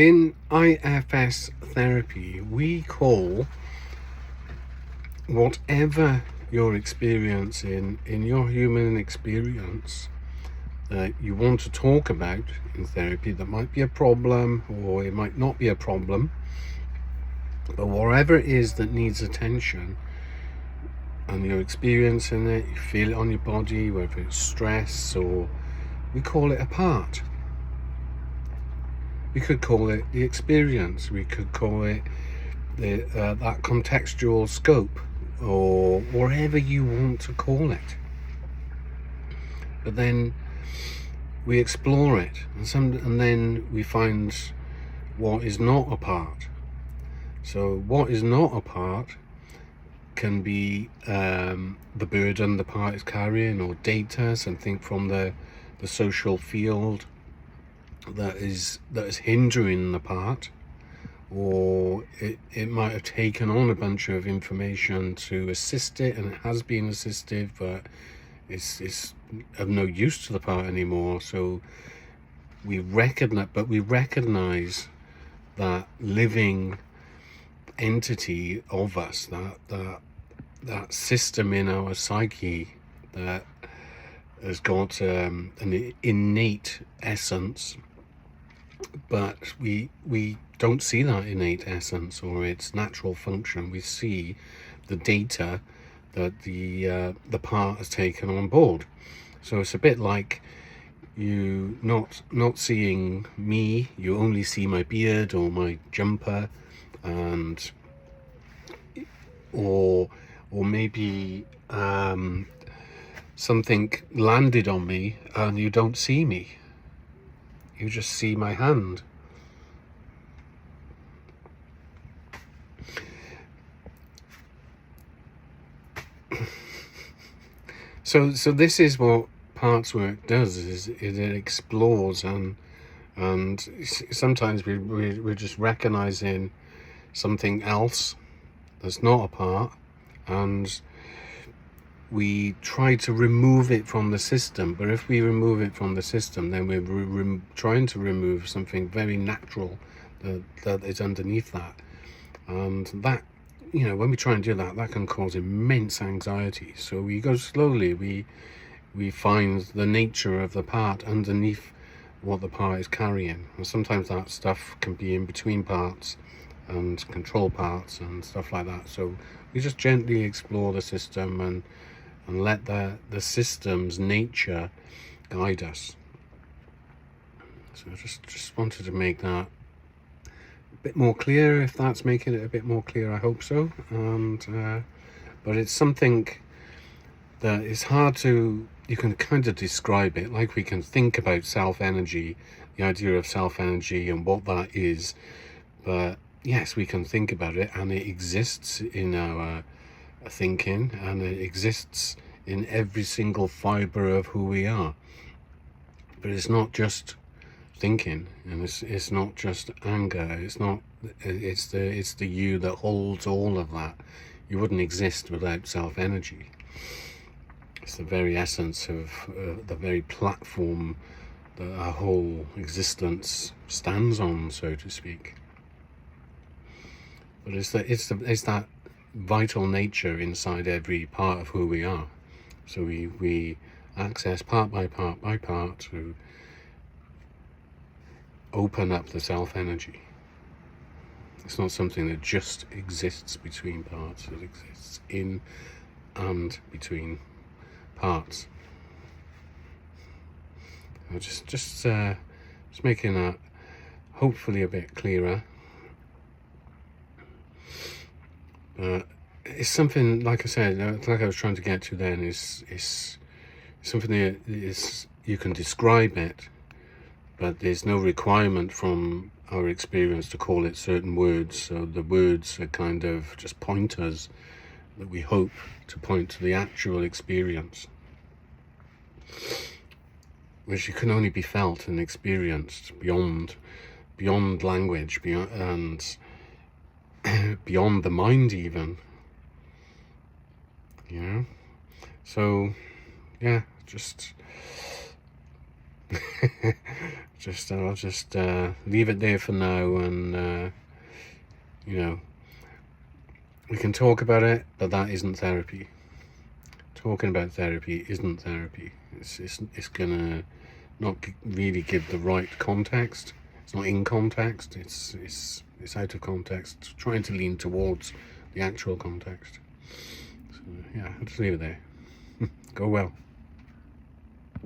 In IFS therapy, we call whatever you're experiencing in your human experience that you want to talk about in therapy, that might be a problem or it might not be a problem, but whatever it is that needs attention and you're experiencing it, you feel it on your body, whether it's stress, or we call it a part. We could call it the experience, we could call it that contextual scope, or whatever you want to call it. But then we explore it, and then we find what is not a part. So what is not a part can be the burden the part is carrying, or data, something from the social field that is hindering the part, or it might have taken on a bunch of information to assist it, and it has been assistive, but it's of no use to the part anymore. So we recognize that living entity of us, that system in our psyche that has got an innate essence, but we don't see that innate essence or its natural function. We see the data that the part has taken on board. So it's a bit like you not seeing me, you only see my beard or my jumper, and or maybe something landed on me and you don't see me, you just see my hand. So this is what parts work does, is it explores, and sometimes we're just recognizing something else that's not a part, and we try to remove it from the system. But if we remove it from the system, then we're trying to remove something very natural that is underneath that, and that, when we try and do that, that can cause immense anxiety. So we go slowly, we find the nature of the part underneath what the part is carrying, and sometimes that stuff can be in between parts and control parts and stuff like that. So we just gently explore the system and let the system's nature guide us. So I just wanted to make that a bit more clear. If that's making it a bit more clear, I hope so. And but it's something that is hard to, you can kind of describe it, like we can think about self-energy, the idea of self-energy and what that is. But yes, we can think about it, and it exists in our thinking, and it exists in every single fiber of who we are. But it's not just thinking, and it's not just anger, it's the you that holds all of that. You wouldn't exist without self-energy. It's the very essence of the very platform that our whole existence stands on, so to speak. But it's that vital nature inside every part of who we are. So we access part by part by part to open up the self-energy. It's not something that just exists between parts, it exists in and between parts. Just making that hopefully a bit clearer. It's something, like I said, like I was trying to get to then, is something that is, you can describe it, but there's no requirement from our experience to call it certain words. So the words are kind of just pointers that we hope to point to the actual experience, which can only be felt and experienced beyond language, beyond beyond the mind even, So yeah, just I'll just leave it there for now, and you know, we can talk about it, but that isn't therapy. Talking about therapy isn't therapy. It's gonna not really give the right context. It's not in context. It's out of context. Trying to lean towards the actual context. So yeah, I'll just leave it there. Go well.